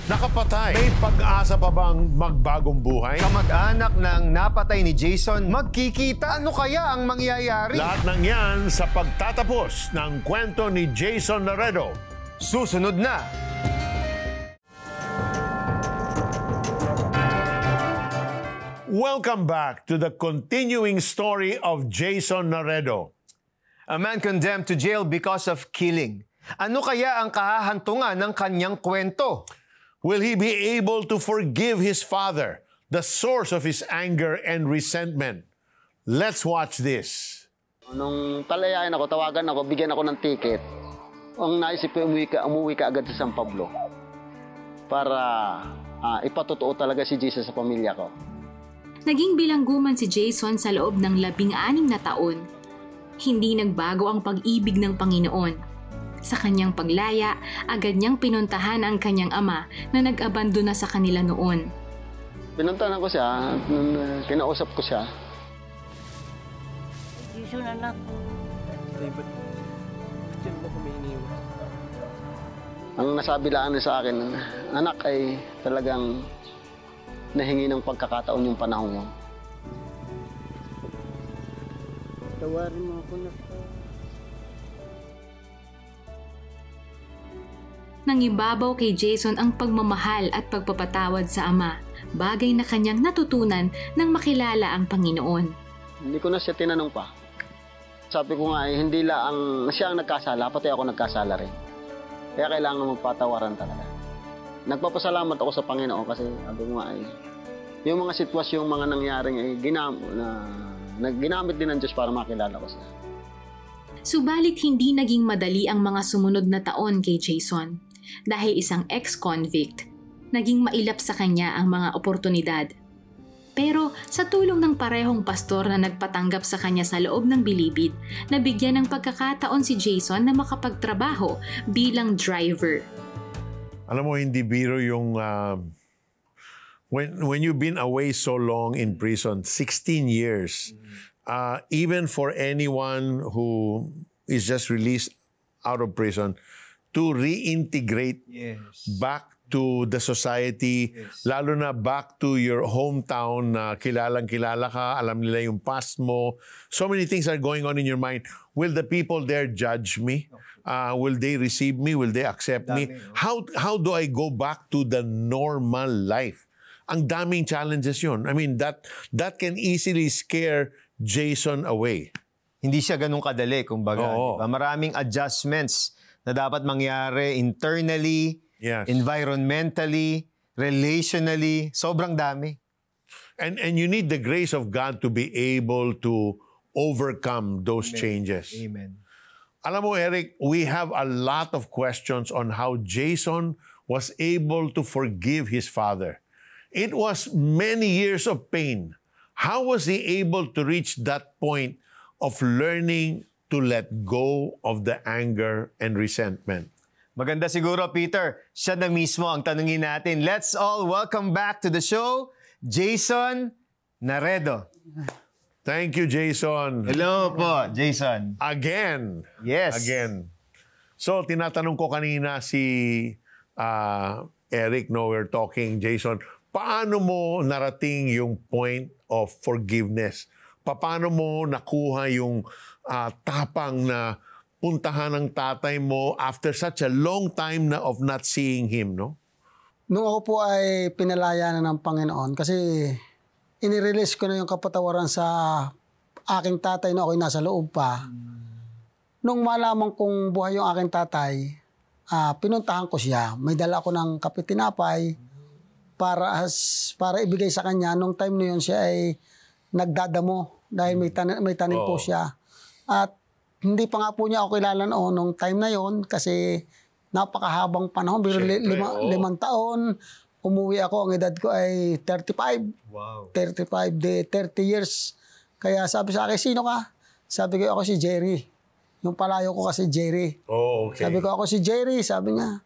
Nakapatay. May pag-asa pa bang magbagong buhay? Kamag-anak ng napatay ni Jason, magkikita. Ano kaya ang mangyayari? Lahat ng yan sa pagtatapos ng kwento ni Jason Laredo. Susunod na. Welcome back to the continuing story of Jason Laredo. A man condemned to jail because of killing. Ano kaya ang kahahantungan ng kanyang kwento? Will he be able to forgive his father, the source of his anger and resentment? Let's watch this. Nung palayain ako, tawagan ako, bigyan ako ng ticket. Ang naisip ko, umuwi ka agad sa San Pablo para ipatotoo talaga si Jesus sa pamilya ko. Naging bilangguman si Jason sa loob ng 16 na taon. Hindi nagbago ang pag-ibig ng Panginoon. Sa kanyang paglaya, agad niyang pinuntahan ang kanyang ama na nag-abandona sa kanila noon. Pinuntahan ko siya, kinausap ko siya. Jason, anak. David, diyan mo kami iniwan. Ang nasabi lang sa akin, anak ay talagang nahingi ng pagkakataon yung panahon yun. Tawarin mo ako na. Nangibabaw kay Jason ang pagmamahal at pagpapatawad sa ama, bagay na kanyang natutunan nang makilala ang Panginoon. Hindi ko na siya tinanong pa. Sabi ko nga hindi lang siya ang nagkasala, pati ako nagkasala rin. Kaya kailangan magpatawaran talaga. Nagpapasalamat ako sa Panginoon kasi sabi ko nga yung mga sitwasyong mga nangyaring ginamit din ng Diyos para makilala ko siya. Subalit hindi naging madali ang mga sumunod na taon kay Jason. Dahil isang ex-convict, naging mailap sa kanya ang mga oportunidad. Pero sa tulong ng parehong pastor na nagpatanggap sa kanya sa loob ng bilibid, nabigyan ng pagkakataon si Jason na makapagtrabaho bilang driver. Alam mo, hindi biro yung... when you've been away so long in prison, 16 years, even for anyone who is just released out of prison, to reintegrate back to the society, lalo na back to your hometown na kilalang-kilala ka, alam nila yung past mo. So many things are going on in your mind. Will the people there judge me? Will they receive me? Will they accept me? How do I go back to the normal life? Ang daming challenges yun. I mean, that can easily scare Jason away. Hindi siya ganun kadali, kumbaga. Diba? Maraming adjustments na dapat mangyari internally, environmentally, relationally. Sobrang dami. And you need the grace of God to be able to overcome those changes. Amen. Alam mo, Eric, we have a lot of questions on how Jason was able to forgive his father. It was many years of pain. How was he able to reach that point of learning to let go of the anger and resentment? Maganda siguro, Peter. Siya na mismo ang tanungin natin. Let's all welcome back to the show, Jason Laredo. Thank you, Jason. Hello po, Jason. Again. Yes. Again. So, tinatanong ko kanina si Eric, no, we're talking, Jason, paano mo narating yung point of forgiveness? Paano mo nakuha yung tapang na puntahan ng tatay mo after such a long time na of not seeing him, no? Nung ako po ay pinalaya na ng Panginoon kasi inirelease ko na yung kapatawaran sa aking tatay na ako'y nasa loob pa. Nung malaman kong buhay yung aking tatay, pinuntahan ko siya. May dala ako ng kape tinapay para ibigay sa kanya. Nung time na yun siya ay nagdadamo dahil may tanim po siya. At hindi pa nga po niya ako kilala noon nung time na yon kasi napakahabang panahon. Pero 5 taon, umuwi ako. Ang edad ko ay 35. Wow. 35, 30 years. Kaya sabi sa akin, sino ka? Sabi ko, ako si Jerry. Yung palayo ko kasi Jerry. Oh, okay. Sabi ko, ako si Jerry. Sabi niya,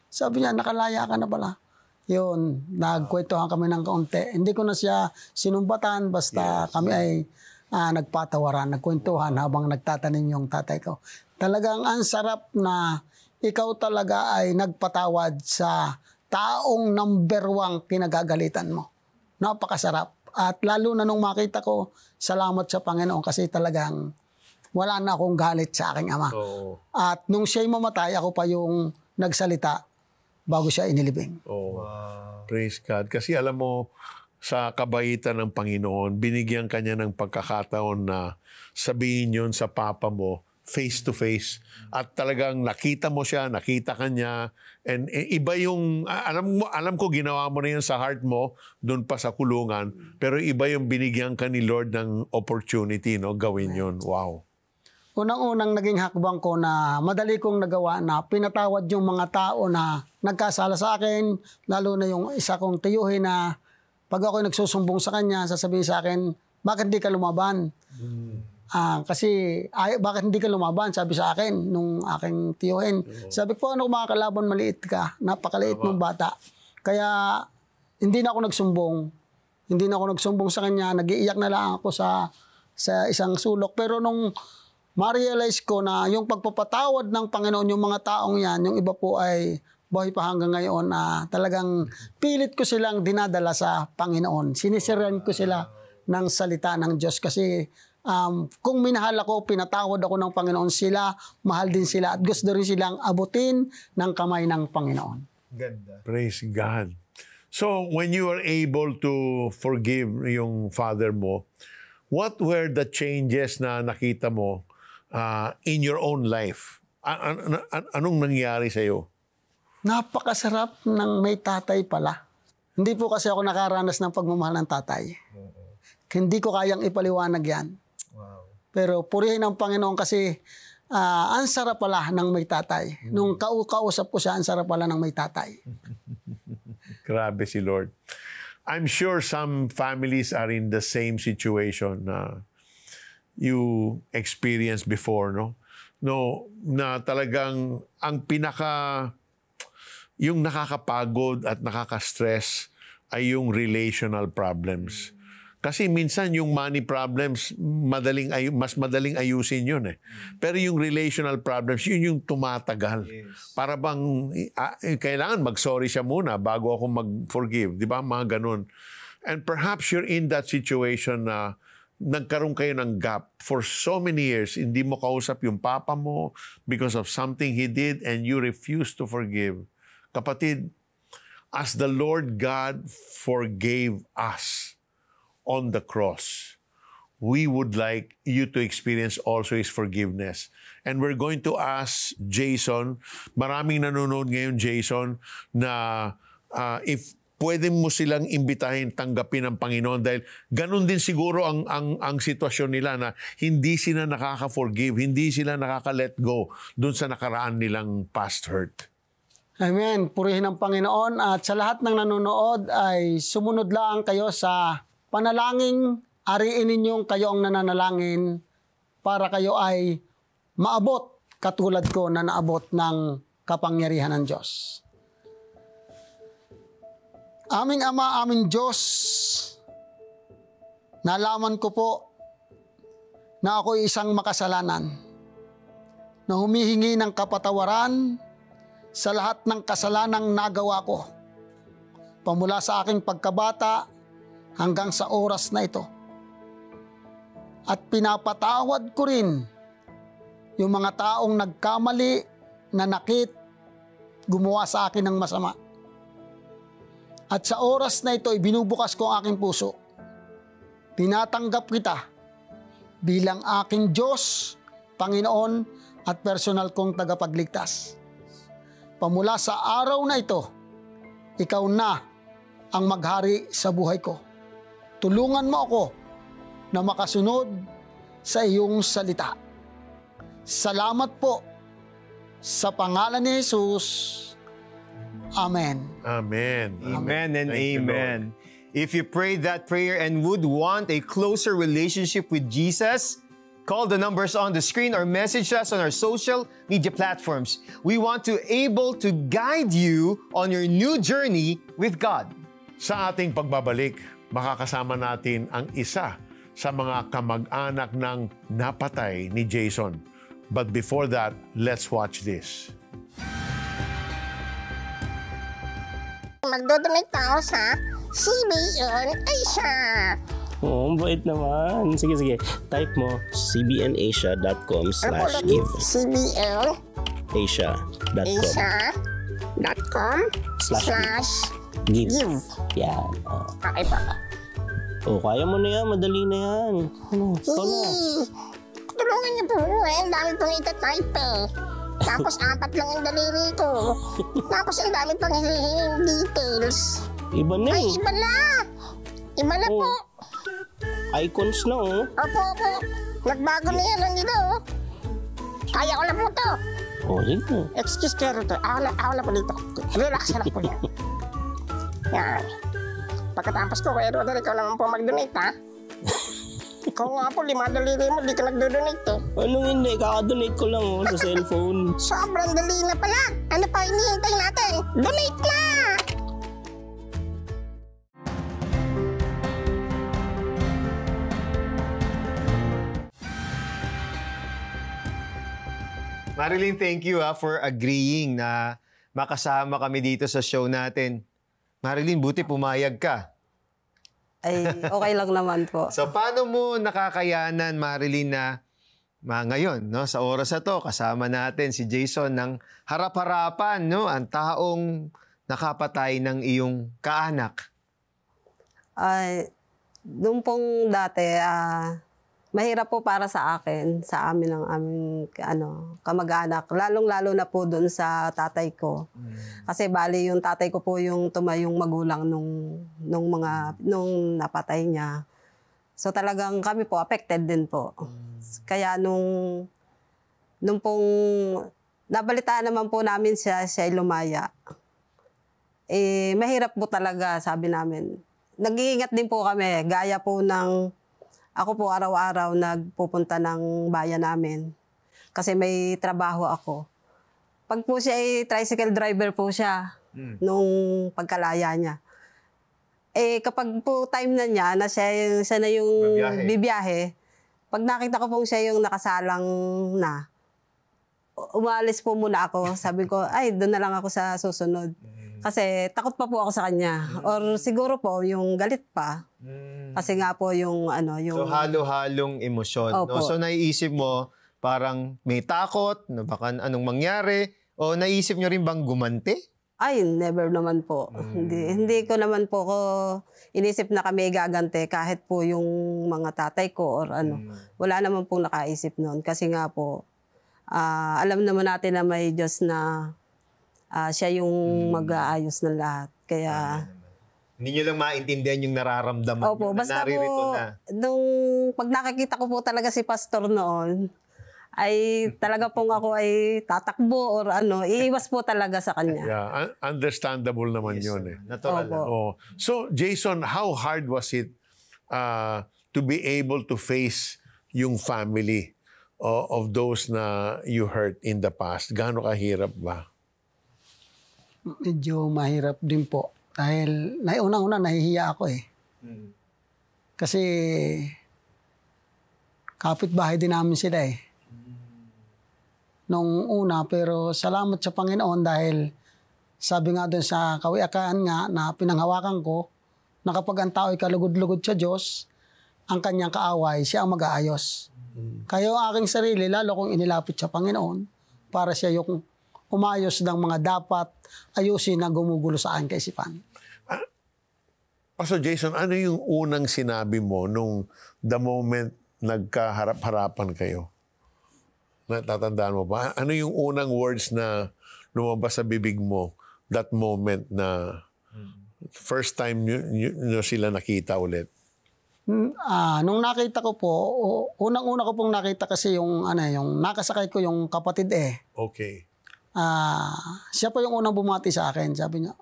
sabi niya, nakalaya ka na pala. Yun, nagkwentuhan kami ng kaunti. Hindi ko na siya sinumbatan, basta kami ay nagpatawaran, nagkwentuhan habang nagtatanim yung tatay ko. Talagang ang sarap na ikaw talaga ay nagpatawad sa taong number 1 kinagagalitan mo. Napakasarap. At lalo na nung makita ko, salamat sa Panginoon kasi talagang wala na akong galit sa aking ama. Oo. At nung siya'y mamatay, ako pa yung nagsalita bago siya inilibing. Oh, praise God. Kasi alam mo, sa kabaitan ng Panginoon, binigyan kanya ng pagkakataon na sabihin yun sa papa mo, face to face. At talagang nakita mo siya, nakita ka niya. And iba yung, alam ko ginawa mo na yun sa heart mo, doon pa sa kulungan. Pero iba yung binigyan ka ni Lord ng opportunity, no? Gawin yun. Wow. Unang-unang naging hakbang ko na madali kong nagawa na pinatawad yung mga tao na nagkasala sa akin, lalo na yung isa kong tiyuhin na pag ako'y nagsusumbong sa kanya, sasabihin sa akin, bakit hindi ka lumaban? Kasi bakit hindi ka lumaban? Sabi sa akin nung aking tiyuhin. Sabi ko, ano makakalaban, maliit ka, napakaliit mong bata. Kaya hindi na ako nagsumbong. Hindi na ako nagsumbong sa kanya, nag-iiyak na lang ako sa isang sulok. Pero nung ma-realize ko na yung pagpapatawad ng Panginoon, yung mga taong yan, yung iba po ay buhay pa hanggang ngayon na talagang pilit ko silang dinadala sa Panginoon. Sinisiran ko sila ng salita ng Diyos kasi kung minahal ako, pinatawad ako ng Panginoon sila, mahal din sila at gusto rin silang abutin ng kamay ng Panginoon. Ganda. Praise God. So, when you were able to forgive yung father mo, what were the changes na nakita mo in your own life? Anong nangyari sa'yo? Napakasarap ng may tatay pala. Hindi po kasi ako nakaranas ng pagmamahal ng tatay. Hindi ko kayang ipaliwanag yan. Wow. Pero purihin ang Panginoon kasi ang sarap pala ng may tatay. Nung kausap ko siya, ang sarap pala ng may tatay. Grabe si Lord. I'm sure some families are in the same situation na you experienced before, no? No, na talagang ang yung nakakapagod at nakaka-stress ay yung relational problems. Kasi minsan yung money problems, mas madaling ayusin yun eh. Pero yung relational problems, yun yung tumatagal. Yes. Para bang, kailangan mag-sorry siya muna bago ako mag-forgive. Di ba? Mga ganun. And perhaps you're in that situation na nagkaroon kayo ng gap for so many years. Hindi mo kausap yung papa mo because of something he did and you refuse to forgive. Kapatid, as the Lord God forgave us on the cross, we would like you to experience also His forgiveness. And we're going to ask Jason, maraming nanonood ngayon, Jason, na if pwede mo silang imbitahin, tanggapin ng Panginoon dahil ganun din siguro ang sitwasyon nila na hindi sila nakaka-forgive, hindi sila nakaka-let go dun sa nakaraan nilang past hurt. Amen. Purihin ang Panginoon at sa lahat ng nanonood ay sumunod lang kayo sa panalangin, ariin ninyong kayo ang nananalangin para kayo ay maabot katulad ko na naabot ng kapangyarihan ng Diyos. Aming Ama, aming Diyos, nalaman ko po na ako'y isang makasalanan na humihingi ng kapatawaran sa lahat ng kasalanang nagawa ko pamula sa aking pagkabata hanggang sa oras na ito. At pinapatawad ko rin yung mga taong nagkamali, nanakit, gumawa sa akin ng masama. At sa oras na ito, binubukas ko ang aking puso. Tinatanggap kita bilang aking Diyos, Panginoon at personal kong tagapagligtas. Pamula sa araw na ito, ikaw na ang maghari sa buhay ko. Tulungan mo ako na makasunod sa iyong salita. Salamat po sa pangalan ni Jesus. Amen. Amen. Amen and Thank you, amen. Lord. If you prayed that prayer and would want a closer relationship with Jesus, call the numbers on the screen or message us on our social media platforms. We want to able to guide you on your new journey with God. Sa ating pagbabalik, makakasama natin ang isa sa mga kamag-anak ng napatay ni Jason. But before that, let's watch this. Magdodonate ako sa CBN Asia. Oo, bait naman. Sige. Type mo cbnasia.com/give. CBN Asia.com/give. Yan. Okay pa. Kaya mo na yan. Madali na yan. Ikaw na. Tulungan niyo po. Ang dami pong itatype eh. Tapos 4 lang yung daliri ko. Tapos ang dami pang hihinging details. Iba na eh. Ay, iba na. Iba na po. Icons na oh. Opo. Nagbago na yan lang dito. Kaya ko na po to. Sige. Excuse pero to. Ako na po dito. Relax na lang po yan. Yan. Pagkatapos ko, Kuya Rodel, ikaw naman po mag-donate, ha? Ikaw nga po, 5 daliri mo, di ka nag-donate, eh. Anong hindi? Kaka-donate ko lang sa cellphone. Sobrang dali na pala. Ano pa hinihintay natin? Donate na! Marilyn, thank you for agreeing na makasama kami dito sa show natin. Marilyn, buti pumayag ka. Ay, okay lang naman po. So, paano mo nakakayanan, Marilyn, na ngayon, no, sa oras na to, kasama natin si Jason ng harap-harapan, no, ang taong nakapatay ng iyong kaanak? Ay, noong pong dati, mahirap po para sa akin, sa amin ng aming kamag-anak. Lalong-lalo na po doon sa tatay ko. Kasi bali yung tatay ko po yung tumayong magulang nung napatay niya. So talagang kami po affected din po. Kaya nung pong nabalitaan naman po namin siya lumaya. Mahirap po talaga, sabi namin. Nag-iingat din po kami, gaya po ng ako po araw-araw nagpupunta ng bayan namin kasi may trabaho ako. Pag po siya ay tricycle driver po siya nung pagkalaya niya. Kapag po time na niya na siya na yung bibiyahe, pag nakita ko po siya yung nakasalang na, umalis po muna ako. Sabi ko, ay doon na lang ako sa susunod. Kasi takot pa po ako sa kanya. Or siguro po yung galit pa. Kasi nga po yung So halo-halong emosyon. No? So naiisip mo parang may takot na baka anong mangyari o naisip nyo rin bang gumanti? Ay, never naman po. Hindi ko naman po inisip na kami gagante kahit po yung mga tatay ko or Wala naman pong nakaisip noon. Kasi nga po, alam naman natin na may Diyos na siya yung mag-aayos ng lahat. Kaya hindi nyo lang maintindihan yung nararamdaman. Opo, basta po, pag nakikita ko po talaga si Pastor noon, ay talaga pong ako ay tatakbo or iiwas po talaga sa kanya. Yeah, understandable naman yun eh. Natural. So, Jason, how hard was it to be able to face yung family of those na you hurt in the past? Gaano kahirap ba? Medyo mahirap din po. Dahil unang-una nahihiya ako eh. Kasi kapitbahay din namin sila eh. Nung una, pero salamat sa Panginoon dahil sabi nga doon sa kawiakaan nga na pinanghawakan ko na kapag ang tao ay kalugod-lugod sa Diyos, ang kanyang kaaway, siya ang mag-aayos. Kaya ang aking sarili, lalo kong inilapit sa Panginoon para siya yung umayos ng mga dapat ayusin na gumugulo sa aking kaisipan. So Jason, ano yung unang sinabi mo nung the moment nagkaharap-harapan kayo? Natatandaan mo ba? Ano yung unang words na lumabas sa bibig mo that moment na first time nyo sila nakita ulit? Nung nakita ko po, unang-una ko pong nakita kasi yung nakasakay ko yung kapatid eh. Okay. Siya pa yung unang bumati sa akin. Sabi niya,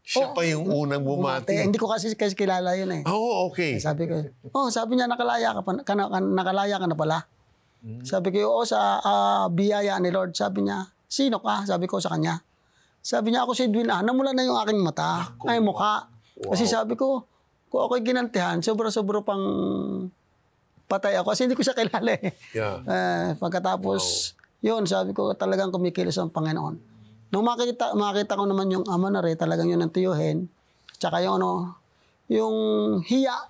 siya pa yung unang bumati? Hindi ko kasi kilala yun eh. Okay. Sabi ko, sabi niya, nakalaya ka na pala. Sabi ko, sa biyaya ni Lord. Sabi niya, sino ka? Sabi ko sa kanya. Sabi niya, ako si Edwin. Namula na yung aking mata. Ay, mukha. Wow. Kasi sabi ko, kung ako'y ginantihan, sobra-sobra pang patay ako. Kasi hindi ko siya kilala eh. Yeah. Pagkatapos, yun, sabi ko talagang kumikilos ang Panginoon. Nung makita ko naman yung ama na rin, talagang yun ang tiyuhin. Tsaka yung yung hiya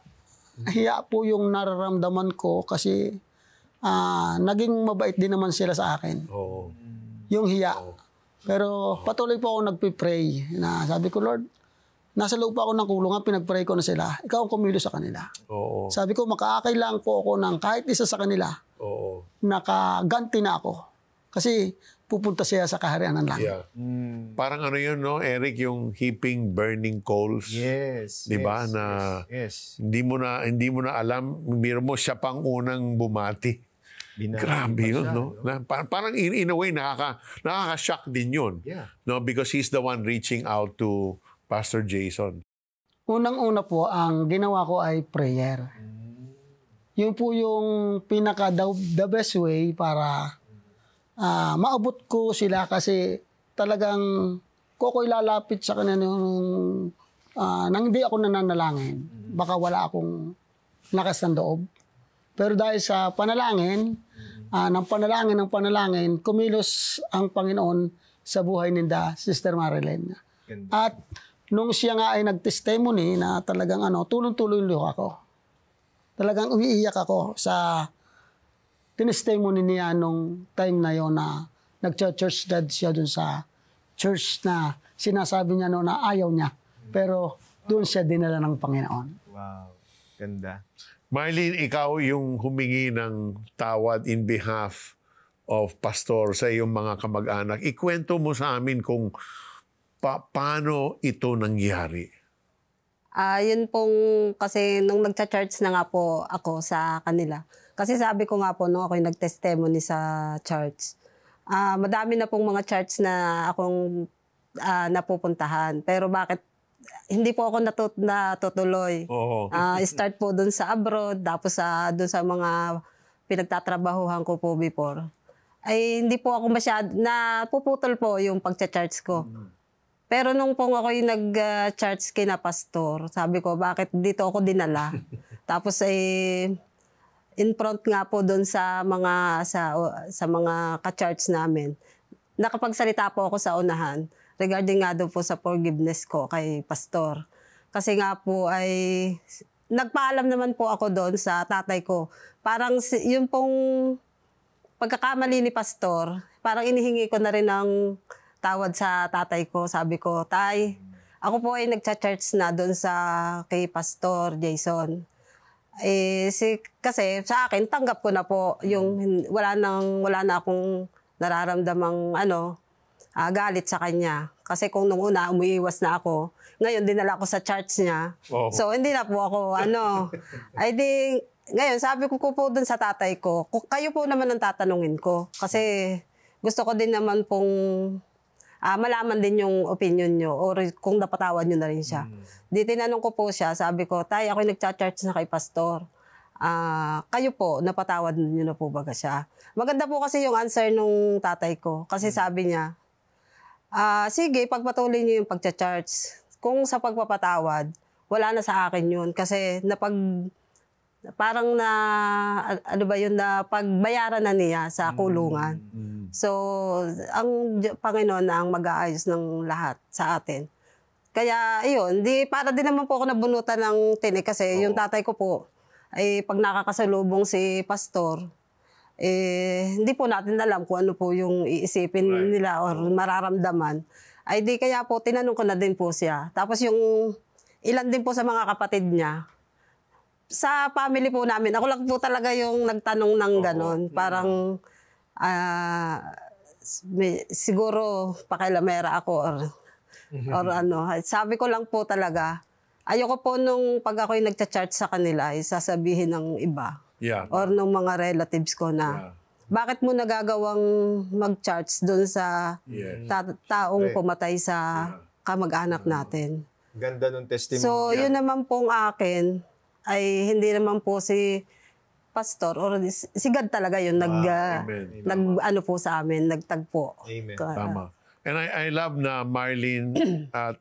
po yung nararamdaman ko kasi naging mabait din naman sila sa akin. Oo. Yung hiya. Pero patuloy po ako nagpipray na sabi ko, Lord, nasa loob pa ako ng kulungan, pinagpray ko na sila. Ikaw ang kumilos sa kanila. Oo. Sabi ko, makakailangan po ako ng kahit isa sa kanila. Oo. Nakaganti na ako. Kasi pupunta siya sa kaharian ng langit. Yeah. Parang ano yun, no, Eric, yung heaping burning coals. Yes. Di ba? Yes, Na yes. hindi mo na alam, biro mo siya pang unang bumati. Grabe yun, no? Parang in a way, nakaka-shock din yun. Yeah. No? Because he's the one reaching out to Pastor Jason. Unang-una po, ang ginawa ko ay prayer. Yun po yung the best way para maabot ko sila kasi talagang ko'y lalapit sa kanila nang hindi ako nananalangin. Baka wala akong lakas ng loob. Pero dahil sa panalangin, ng panalangin, kumilos ang Panginoon sa buhay ni Sister Marilyn. At nung siya nga ay nag-testimony na talagang tulong-tuloy ako. Talagang umiiyak ako sa tinestimony niya nung time na yon na nag-church dad siya dun sa church na sinasabi niya na ayaw niya. Pero doon siya dinala ng Panginoon. Wow. Ganda. Marlene, ikaw yung humingi ng tawad in behalf of pastor sa iyong mga kamag-anak. Ikwento mo sa amin kung paano ito nangyari. Yun pong, kasi nung nagcha-church na nga po ako sa kanila. Kasi sabi ko nga po, nung ako yung nag-testimony sa church, madami na pong mga church na akong napupuntahan. Pero bakit hindi po ako natutuloy? Start po dun sa abroad, tapos dun sa mga pinagtatrabahuhan ko po before. Ay hindi po ako napuputol po yung pagcha-church ko. Pero nung po ako yung nag-church kina pastor, sabi ko, bakit dito ako dinala? Tapos in front nga po doon sa mga ka-church namin, nakapagsalita po ako sa unahan regarding nga doon po sa forgiveness ko kay pastor. Kasi nga po ay nagpaalam naman po ako doon sa tatay ko. Parang yung pong pagkakamali ni pastor, parang inihingi ko na rin ng tawad sa tatay ko. Sabi ko, Tay, ako po ay nagcha-church na doon sa kay Pastor Jason. Kasi sa akin, tanggap ko na po yung wala na akong nararamdamang galit sa kanya. Kasi kung nung una, umiiwas na ako, ngayon dinala ko sa church niya. Oh. So, hindi na po ako, ngayon, sabi ko po dun sa tatay ko, kayo po naman ang tatanungin ko. Kasi gusto ko din naman pong malaman din yung opinion nyo or kung napatawad nyo na rin siya. Di tinanong ko po siya, sabi ko, Tay, ako'y nagcha-church na kay pastor. Kayo po, napatawad nyo na po ba siya? Maganda po kasi yung answer nung tatay ko. Kasi sabi niya, sige, pagpatuloy nyo yung pagcha-church. Kung sa pagpapatawad, wala na sa akin yun. Kasi parang pagbayaran na niya sa kulungan. So, ang Panginoon na ang mag-aayos ng lahat sa atin. Kaya, para din naman po ako nabunutan ng tinik kasi yung tatay ko po, pag nakakasalubong si pastor, hindi po natin alam kung ano po yung iisipin nila or mararamdaman. Di kaya po, tinanong ko na din po siya. Tapos yung ilan din po sa mga kapatid niya, sa family po namin, ako lang po talaga yung nagtanong ng ganon. Parang, siguro pakilamera ako or ano. Sabi ko lang po talaga, ayoko po nung pag ako'y nagcha-church sa kanila, sasabihin ng iba or ng mga relatives ko na, bakit mo nagagawang mag-church doon sa taong pumatay sa kamag-anak natin? Ganda nung testimony. So, yun naman pong akin, ay hindi naman po si pastor or si God talaga yun po sa amin, nagtagpo. Amen. Tama. And I love na Marlene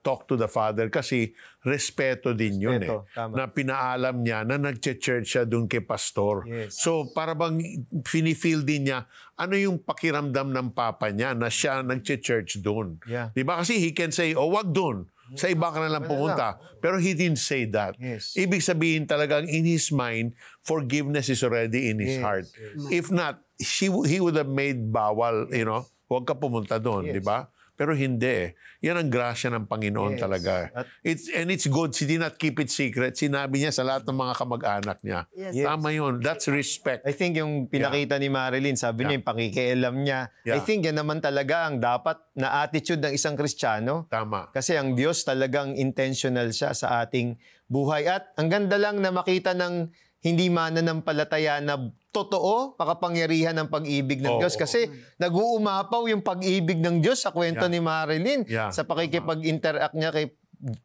talk to the father kasi respeto din yun Respeto, tama. Na pinaalam niya na nagche-church siya doon kay pastor. Yes. So para bang feel din niya ano yung pakiramdam ng papa niya na siya nagche-church doon. Yeah. Diba? Kasi he can say, oh wag doon. Sa iba ka na lang pumunta. Pero he didn't say that. Yes. Ibig sabihin talagang in his mind, forgiveness is already in his heart. If not, he would have made bawal, huwag ka pumunta doon, di ba? Pero hindi eh. Yan ang grasya ng Panginoon talaga. And it's good. He did not keep it secret. Sinabi niya sa lahat ng mga kamag-anak niya. Yes. Tama yun. That's respect. I think yung pinakita ni Marilyn, sabi niya yung pakikialam niya. Yeah. I think yan naman talaga ang dapat na attitude ng isang Kristiyano. Tama. Kasi ang Diyos talagang intentional siya sa ating buhay. At ang ganda lang na makita ng hindi mananampalataya na totoo, makapangyarihan ng pag-ibig ng Diyos. Kasi nag-uumapaw yung pag-ibig ng Diyos sa kwento ni Marilyn. Sa pakikipag-interact niya kay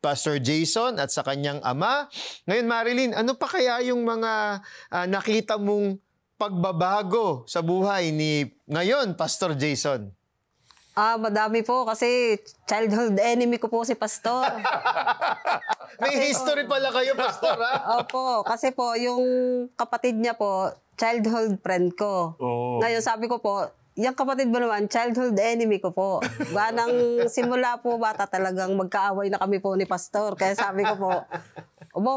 Pastor Jason at sa kanyang ama. Ngayon, Marilyn, ano pa kaya yung mga nakita mong pagbabago sa buhay ni ngayon, Pastor Jason? Madami po kasi childhood enemy ko po si Pastor. May history pala kayo, Pastor, ha? Opo, kasi po yung kapatid niya po, childhood friend ko. Oh. Ngayon sabi ko po, yung kapatid mo naman, childhood enemy ko po. Nang simula po bata talagang magkaaway na kami po ni Pastor. Kaya sabi ko po,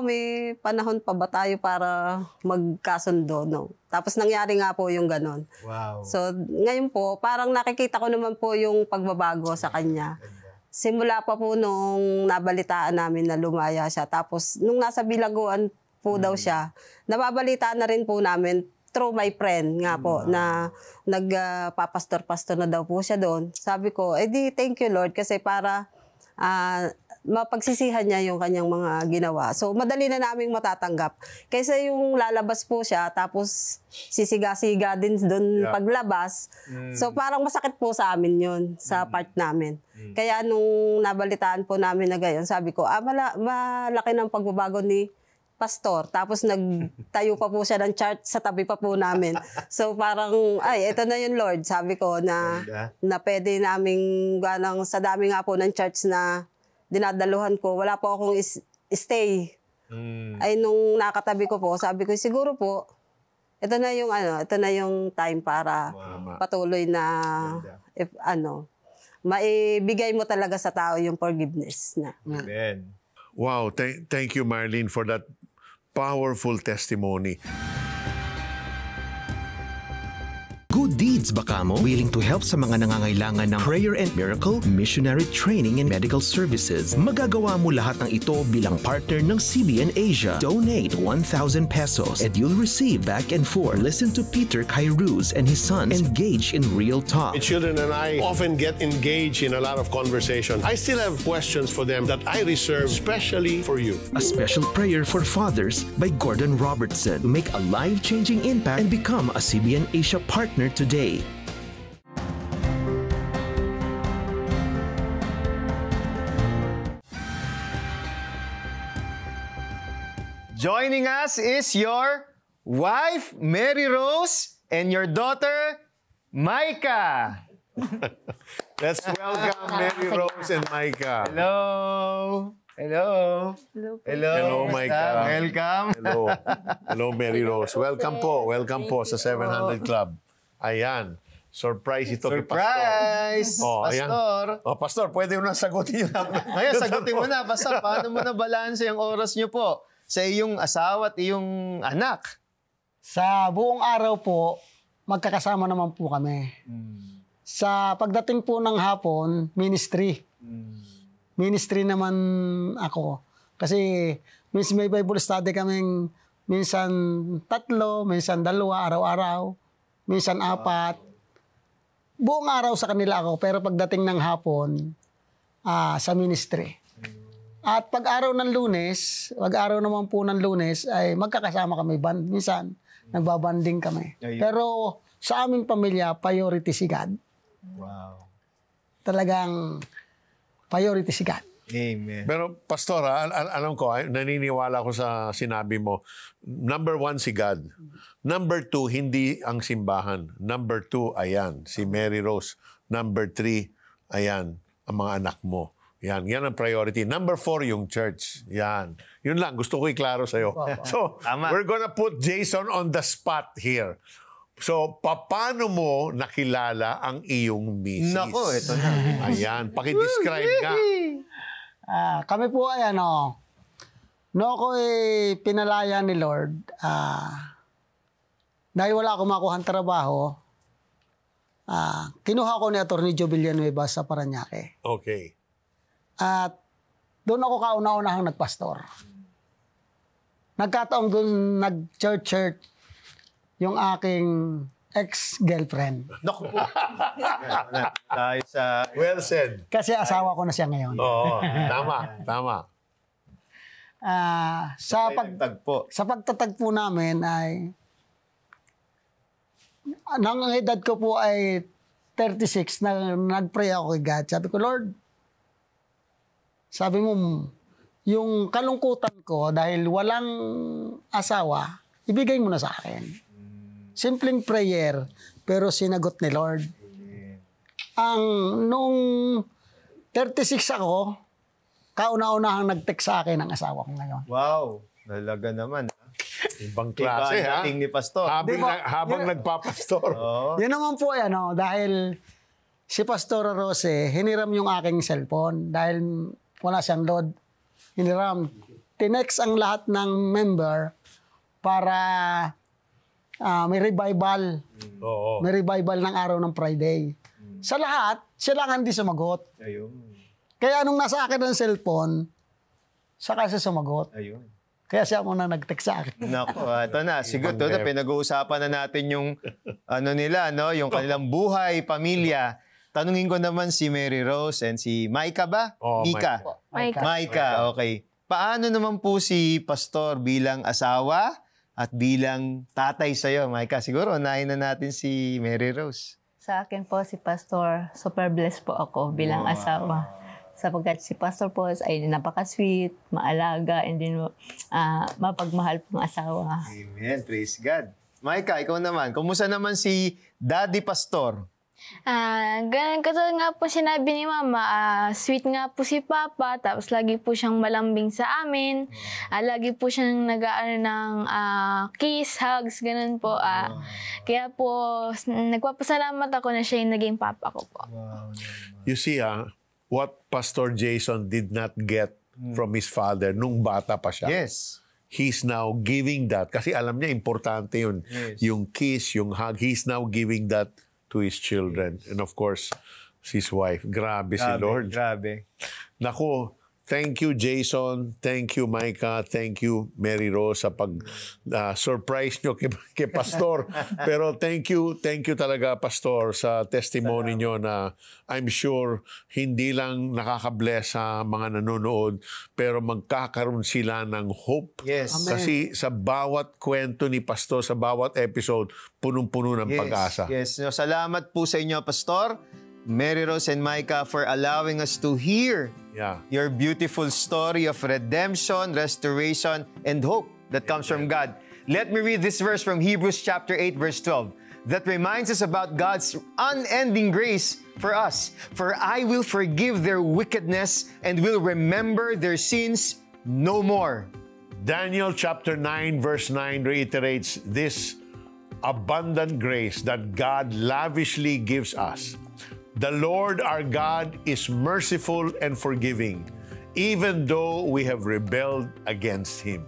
may panahon pa ba tayo para magkasundo, no? Tapos nangyari nga po yung ganon. Wow. So, ngayon po, parang nakikita ko naman po yung pagbabago sa kanya. Simula pa po nung nabalitaan namin na lumaya siya. Tapos, nung nasa Bilaguan po daw siya, nababalitaan na rin po namin through my friend nga po, na nagpapastor-pastor na daw po siya doon. Sabi ko, thank you Lord, kasi para mapagsisihan niya yung kanyang mga ginawa. So, madali na naming matatanggap. Kaysa yung lalabas po siya, tapos sisiga-siga din doon paglabas. So, parang masakit po sa amin yun, sa part namin. Kaya nung nabalitaan po namin na gayon, sabi ko, malaki ng pagbabago ni Pastor. Tapos nagtayo pa po siya ng church sa tabi pa po namin. So parang, ito na yun Lord. Sabi ko na pwede naming, sa dami nga po ng church na dinadaluhan ko, wala po akong stay. Ay nung nakatabi ko po, sabi ko siguro po, ito na yung time para patuloy na maibigay mo talaga sa tao yung forgiveness na. Amen. Wow, thank you Marlene for that powerful testimony. Good Deeds Bacamo, willing to help sa mga nangangailangan ng prayer and miracle, missionary training and medical services. Magagawa mo lahat ng ito bilang partner ng CBN Asia. Donate 1,000 pesos and you'll receive back and forth. Listen to Peter Kairouz and his sons engage in real talk. My children and I often get engaged in a lot of conversation. I still have questions for them that I reserve specially for you. A special prayer for fathers by Gordon Robertson to make a life-changing impact and become a CBN Asia partner today. Joining us is your wife, Mary Rose, and your daughter, Micah. Let's welcome Mary Rose and Micah. Hello. Hello. Hello, Micah. Welcome. Hello, Mary Rose. Welcome po. Welcome po sa 700 Club. Ayan. Surprise ito kay Pastor. Surprise! Pastor. Ayan. Pastor, pwede mo na sagutin yun. Ngayon, sagutin mo na. Pastor, paano mo na balanse ang oras niyo po sa iyong asawa at iyong anak? Sa buong araw po, magkakasama naman po kami. Sa pagdating po ng hapon, ministry. Ministry naman ako. Kasi minsan may Bible study kaming minsan 3, minsan 2, araw-araw. Minsan 4. Buong araw sa kanila ako, pero pagdating ng hapon, sa ministry. At pag-araw ng Lunes, naman po ng Lunes, ay magkakasama kami. Minsan, nagbabanding kami. Pero sa aming pamilya, priority si God. Wow. Talagang priority si God. Amen. Pero Pastor, alam ko, naniniwala ko sa sinabi mo. Number 1, si God. Number 2, hindi ang simbahan. Number 2, ayan, si Mary Rose. Number 3, ayan, ang mga anak mo. Yan ang priority. Number 4, yung church. Yan. Yun lang, gusto ko iklaro sa'yo. So, we're gonna put Jason on the spot here. So, paano mo nakilala ang iyong misis? Nako, ito na. Ayan, pakidescribe nga. Kami po ay no ako pinalaya ni Lord, dahil wala akong makuhang trabaho, kinuha ko ni Atty. Joe Villanueva sa Parañaque. Okay. At doon ako kauna-unahang nagpastor. Nagkataong doon nag-church yung aking ex-girlfriend. Naku po. Tayo sa... Well said. Kasi asawa ko na siya ngayon. Oo, tama. Sa pagtatagpo namin ay nang edad ko po ay 36 na nag-pray ako kay God. Sabi ko, Lord, sabi mo, yung kalungkutan ko dahil walang asawa, ibigay mo na sa akin. Simpleng prayer, pero sinagot ni Lord. Nung 36 ako, kauna-unahang nag-text sa akin ang asawa ko ngayon. Wow, talaga naman. Ibang klase, ha? Dating ni Pastor. Habang nagpapastor. Yun naman po, dahil si Pastor Rose, hiniram yung aking cellphone dahil wala siyang load. Hiniram. Tinext ang lahat ng member para may revival. Oo. May revival ng araw ng Friday. Sa lahat, siya lang hindi sumagot. Ayun. Kaya nung nasa akin ang cellphone, saka siya sumagot. Ayun. Kaya siya muna nag-text sa akin. Naku, ito na. Siguro, pinag-uusapan na natin yung yung kanilang buhay, pamilya. Tanungin ko naman si Mary Rose and si Micah ba? Micah. Micah, okay. Paano naman po si Pastor bilang asawa at bilang tatay sa'yo, Micah? Siguro, unahin na natin si Mary Rose. Sa akin po, si Pastor, super blessed po ako bilang asawa. Sapagkat si Pastor po ay napaka-sweet, maalaga, and then mapagmahal pong asawa. Amen. Praise God. Micah, ikaw naman. Kumusta naman si Daddy Pastor? Ganun katulad nga po sinabi ni Mama, sweet nga po si Papa, tapos lagi po siyang malambing sa amin. Lagi po siyang nag-aano ng kiss, hugs, ganun po. Kaya po, nagpapasalamat ako na siya yung naging Papa ko po. You see, what Pastor Jason did not get from his father nung bata pa siya. Yes. He's now giving that. Kasi alam niya, importante yun. Yes. Yung kiss, yung hug. He's now giving that to his children. Yes. And of course, his wife. Grabe si Lord. Grabe. Naku, thank you, Jason. Thank you, Micah. Thank you, Mary Rose, sa pag-surprise nyo kay Pastor. Pero thank you talaga, Pastor, sa testimony nyo na I'm sure hindi lang nakaka-bless sa mga nanonood, pero magkakaroon sila ng hope. Yes. Kasi sa bawat kwento ni Pastor, sa bawat episode, punong-puno ng pag-asa. Yes. No, salamat po sa inyo, Pastor, Mary Rose and Micah, for allowing us to hear your beautiful story of redemption, restoration, and hope that comes from God. Let me read this verse from Hebrews chapter 8, verse 12, that reminds us about God's unending grace for us. For I will forgive their wickedness and will remember their sins no more. Daniel chapter 9, verse 9 reiterates this abundant grace that God lavishly gives us. The Lord our God is merciful and forgiving, even though we have rebelled against Him.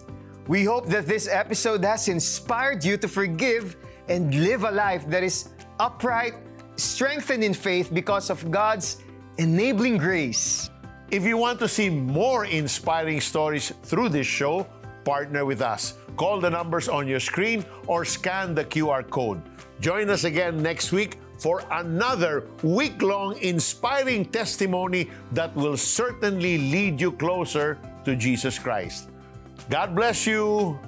We hope that this episode has inspired you to forgive and live a life that is upright, strengthened in faith because of God's enabling grace. If you want to see more inspiring stories through this show, partner with us. Call the numbers on your screen or scan the QR code. Join us again next week for another week-long inspiring testimony that will certainly lead you closer to Jesus Christ. God bless you.